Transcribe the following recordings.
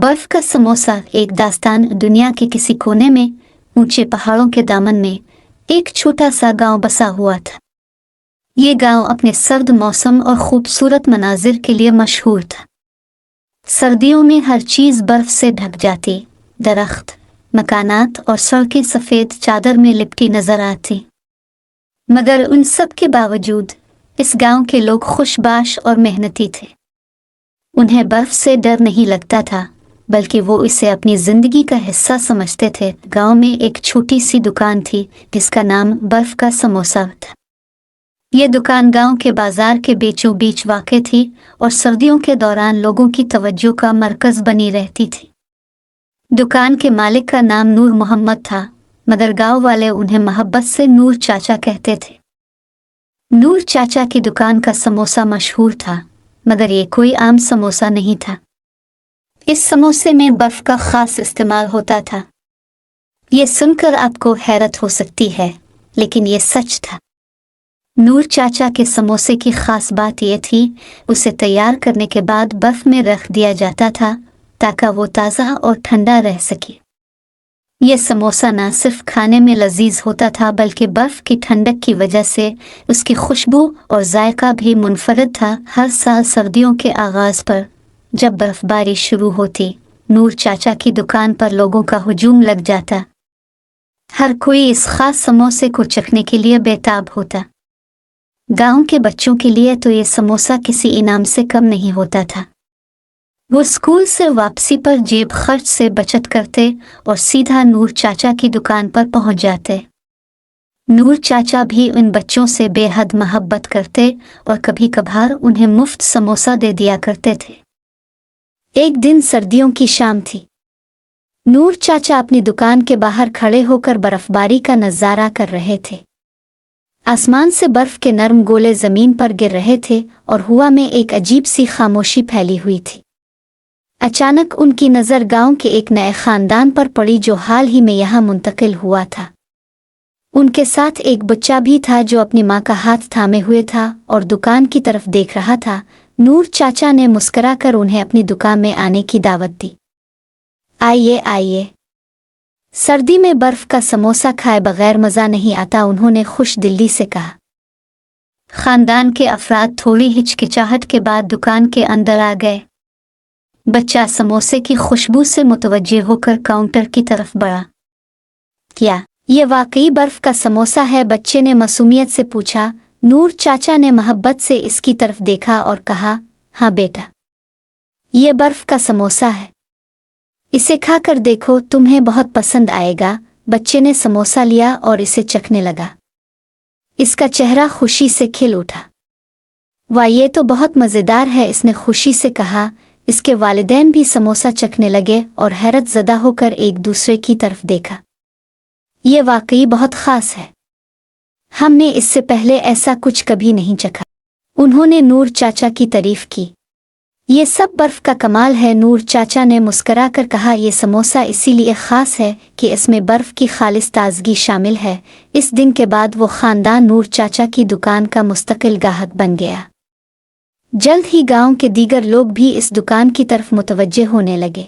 बर्फ का समोसा। एक दास्तान। दुनिया के किसी कोने में ऊंचे पहाड़ों के दामन में एक छोटा सा गांव बसा हुआ था। ये गांव अपने सर्द मौसम और खूबसूरत मनाजिर के लिए मशहूर था। सर्दियों में हर चीज़ बर्फ से ढक जाती। दरख्त, मकानात और सड़कें सफ़ेद चादर में लिपटी नजर आती। मगर उन सब के बावजूद इस गांव के लोग खुशबाश और मेहनती थे। उन्हें बर्फ से डर नहीं लगता था, बल्कि वो इसे अपनी जिंदगी का हिस्सा समझते थे। गांव में एक छोटी सी दुकान थी जिसका नाम बर्फ का समोसा था। ये दुकान गांव के बाजार के बीचों बीच वाक़ थी और सर्दियों के दौरान लोगों की तवज्जो का मरकज़ बनी रहती थी। दुकान के मालिक का नाम नूर मोहम्मद था, मगर गांव वाले उन्हें मोहब्बत से नूर चाचा कहते थे। नूर चाचा की दुकान का समोसा मशहूर था, मगर ये कोई आम समोसा नहीं था। इस समोसे में बर्फ का खास इस्तेमाल होता था। ये सुनकर आपको हैरत हो सकती है, लेकिन ये सच था। नूर चाचा के समोसे की खास बात यह थी, उसे तैयार करने के बाद बर्फ में रख दिया जाता था ताकि वो ताज़ा और ठंडा रह सके। यह समोसा न सिर्फ खाने में लजीज होता था, बल्कि बर्फ की ठंडक की वजह से उसकी खुशबू और जायका भी मुनफरद था। हर साल सर्दियों के आगाज़ पर जब बर्फबारी शुरू होती, नूर चाचा की दुकान पर लोगों का हुजूम लग जाता। हर कोई इस खास समोसे को चखने के लिए बेताब होता। गांव के बच्चों के लिए तो ये समोसा किसी इनाम से कम नहीं होता था। वो स्कूल से वापसी पर जेब खर्च से बचत करते और सीधा नूर चाचा की दुकान पर पहुंच जाते। नूर चाचा भी उन बच्चों से बेहद मोहब्बत करते और कभी कभार उन्हें मुफ्त समोसा दे दिया करते थे। एक दिन सर्दियों की शाम थी। नूर चाचा अपनी दुकान के बाहर खड़े होकर बर्फबारी का नज़ारा कर रहे थे। आसमान से बर्फ के नरम गोले ज़मीन पर गिर रहे थे और हवा में एक अजीब सी खामोशी फैली हुई थी। अचानक उनकी नज़र गांव के एक नए ख़ानदान पर पड़ी जो हाल ही में यहाँ मुंतकिल हुआ था। उनके साथ एक बच्चा भी था जो अपनी माँ का हाथ थामे हुए था और दुकान की तरफ देख रहा था। नूर चाचा ने मुस्कुराकर उन्हें अपनी दुकान में आने की दावत दी। आइए आइए, सर्दी में बर्फ का समोसा खाए बगैर मज़ा नहीं आता, उन्होंने खुश दिली से कहा। ख़ानदान के अफराद थोड़ी हिचकिचाहट के बाद दुकान के अंदर आ गए। बच्चा समोसे की खुशबू से मुतवज्जे होकर काउंटर की तरफ बढ़ा। क्या ये वाकई बर्फ का समोसा है? बच्चे ने मासूमियत से पूछा। नूर चाचा ने मोहब्बत से इसकी तरफ देखा और कहा, हाँ बेटा, ये बर्फ का समोसा है। इसे खाकर देखो, तुम्हें बहुत पसंद आएगा। बच्चे ने समोसा लिया और इसे चखने लगा। इसका चेहरा खुशी से खिल उठा। वाह, ये तो बहुत मज़ेदार है, इसने खुशी से कहा। इसके वालिदैन भी समोसा चखने लगे और हैरत ज़दा होकर एक दूसरे की तरफ देखा। ये वाकई बहुत ख़ास है, हमने इससे पहले ऐसा कुछ कभी नहीं चखा। उन्होंने नूर चाचा की तारीफ की। ये सब बर्फ का कमाल है, नूर चाचा ने मुस्कराकर कहा। ये समोसा इसीलिए ख़ास है कि इसमें बर्फ़ की खालिस ताज़गी शामिल है। इस दिन के बाद वो ख़ानदान नूर चाचा की दुकान का मुस्तकिल गाहक बन गया। जल्द ही गांव के दीगर लोग भी इस दुकान की तरफ मुतवज्जे होने लगे।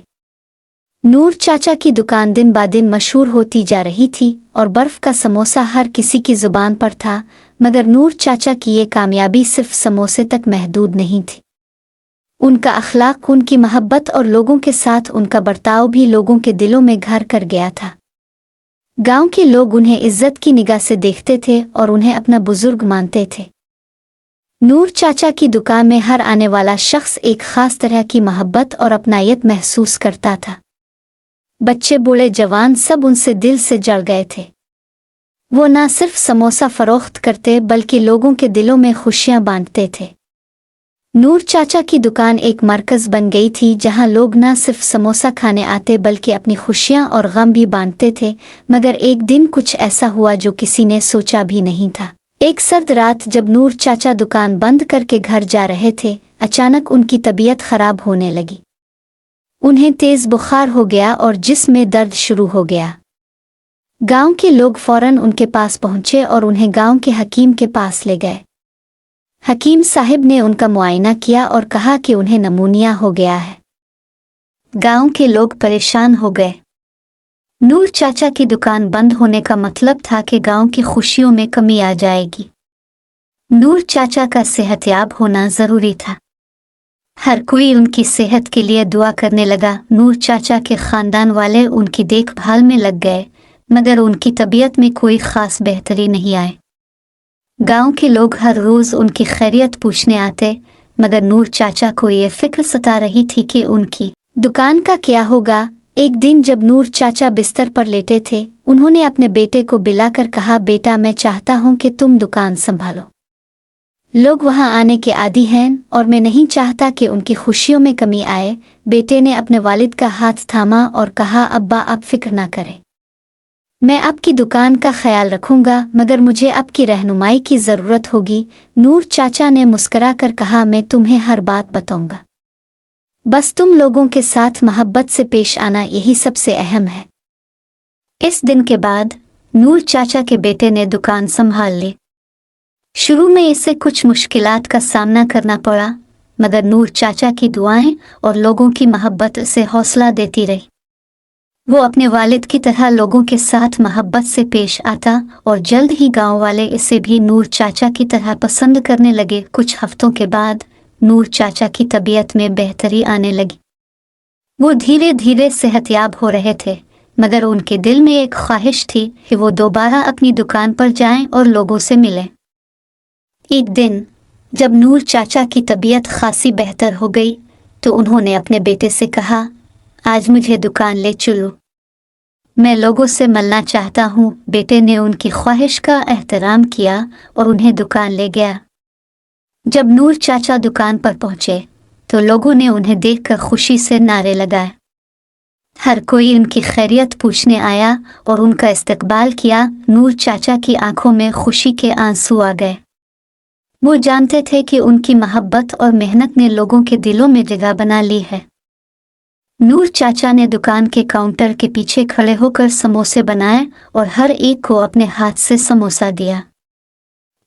नूर चाचा की दुकान दिन ब दिन मशहूर होती जा रही थी और बर्फ का समोसा हर किसी की ज़ुबान पर था। मगर नूर चाचा की ये कामयाबी सिर्फ समोसे तक महदूद नहीं थी। उनका अखलाक, उनकी मोहब्बत और लोगों के साथ उनका बर्ताव भी लोगों के दिलों में घर कर गया था। गांव के लोग उन्हें इज्जत की निगाह से देखते थे और उन्हें अपना बुजुर्ग मानते थे। नूर चाचा की दुकान में हर आने वाला शख्स एक ख़ास तरह की मोहब्बत और अपनायत महसूस करता था। बच्चे, बूढ़े, जवान, सब उनसे दिल से जड़ गए थे। वो न सिर्फ समोसा फ़रोख्त करते बल्कि लोगों के दिलों में खुशियाँ बांटते थे। नूर चाचा की दुकान एक मरकज़ बन गई थी जहाँ लोग न सिर्फ समोसा खाने आते बल्कि अपनी खुशियाँ और गम भी बांटते थे। मगर एक दिन कुछ ऐसा हुआ जो किसी ने सोचा भी नहीं था। एक सर्द रात जब नूर चाचा दुकान बंद करके घर जा रहे थे, अचानक उनकी तबीयत खराब होने लगी। उन्हें तेज़ बुखार हो गया और जिस्म में दर्द शुरू हो गया। गांव के लोग फौरन उनके पास पहुंचे और उन्हें गांव के हकीम के पास ले गए। हकीम साहब ने उनका मुआयना किया और कहा कि उन्हें नमूनिया हो गया है। गांव के लोग परेशान हो गए। नूर चाचा की दुकान बंद होने का मतलब था कि गांव की खुशियों में कमी आ जाएगी। नूर चाचा का सेहतयाब होना जरूरी था। हर कोई उनकी सेहत के लिए दुआ करने लगा। नूर चाचा के खानदान वाले उनकी देखभाल में लग गए, मगर उनकी तबीयत में कोई खास बेहतरी नहीं आई। गांव के लोग हर रोज उनकी खैरियत पूछने आते, मगर नूर चाचा को ये फिक्र सता रही थी कि उनकी दुकान का क्या होगा। एक दिन जब नूर चाचा बिस्तर पर लेटे थे, उन्होंने अपने बेटे को बुलाकर कहा, बेटा, मैं चाहता हूं कि तुम दुकान संभालो। लोग वहां आने के आदी हैं और मैं नहीं चाहता कि उनकी खुशियों में कमी आए। बेटे ने अपने वालिद का हाथ थामा और कहा, अब्बा, आप फिक्र ना करें, मैं आपकी दुकान का ख्याल रखूंगा, मगर मुझे आपकी रहनुमाई की ज़रूरत होगी। नूर चाचा ने मुस्कुरा कर कहा, मैं तुम्हें हर बात बताऊंगा, बस तुम लोगों के साथ मोहब्बत से पेश आना, यही सबसे अहम है। इस दिन के बाद नूर चाचा के बेटे ने दुकान संभाल ली। शुरू में इससे कुछ मुश्किलात का सामना करना पड़ा, मगर नूर चाचा की दुआएं और लोगों की मोहब्बत से हौसला देती रही। वो अपने वालिद की तरह लोगों के साथ मोहब्बत से पेश आता और जल्द ही गांव वाले इसे भी नूर चाचा की तरह पसंद करने लगे। कुछ हफ्तों के बाद नूर चाचा की तबीयत में बेहतरी आने लगी। वो धीरे धीरे सेहतयाब हो रहे थे, मगर उनके दिल में एक ख्वाहिश थी कि वो दोबारा अपनी दुकान पर जाएं और लोगों से मिलें। एक दिन जब नूर चाचा की तबीयत खासी बेहतर हो गई, तो उन्होंने अपने बेटे से कहा, आज मुझे दुकान ले चलो, मैं लोगों से मिलना चाहता हूँ। बेटे ने उनकी ख्वाहिश का एहतराम किया और उन्हें दुकान ले गया। जब नूर चाचा दुकान पर पहुंचे तो लोगों ने उन्हें देखकर खुशी से नारे लगाए। हर कोई उनकी खैरियत पूछने आया और उनका इस्तकबाल किया। नूर चाचा की आंखों में खुशी के आंसू आ गए। वो जानते थे कि उनकी मोहब्बत और मेहनत ने लोगों के दिलों में जगह बना ली है। नूर चाचा ने दुकान के काउंटर के पीछे खड़े होकर समोसे बनाए और हर एक को अपने हाथ से समोसा दिया।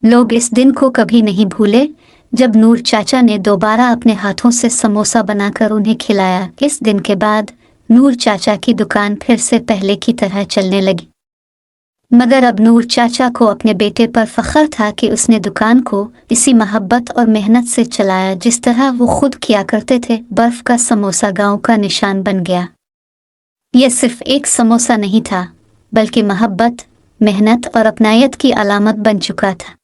लोग इस दिन को कभी नहीं भूले जब नूर चाचा ने दोबारा अपने हाथों से समोसा बनाकर उन्हें खिलाया। इस दिन के बाद नूर चाचा की दुकान फिर से पहले की तरह चलने लगी, मगर अब नूर चाचा को अपने बेटे पर फख्र था कि उसने दुकान को इसी मोहब्बत और मेहनत से चलाया जिस तरह वो खुद किया करते थे। बर्फ का समोसा गांव का निशान बन गया। यह सिर्फ एक समोसा नहीं था, बल्कि मोहब्बत, मेहनत और अपनायत की अलामत बन चुका था।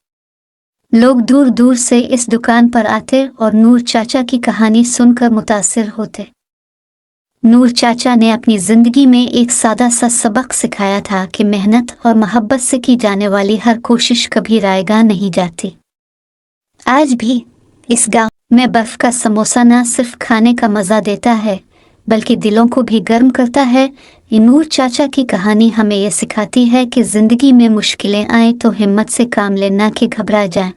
लोग दूर दूर से इस दुकान पर आते और नूर चाचा की कहानी सुनकर मुतासिर होते। नूर चाचा ने अपनी जिंदगी में एक सादा सा सबक सिखाया था कि मेहनत और मोहब्बत से की जाने वाली हर कोशिश कभी रायगा नहीं जाती। आज भी इस गांव में बर्फ का समोसा न सिर्फ खाने का मज़ा देता है, बल्कि दिलों को भी गर्म करता है। ये नूर चाचा की कहानी हमें यह सिखाती है कि ज़िंदगी में मुश्किलें आए तो हिम्मत से काम लेना कि घबरा जाए।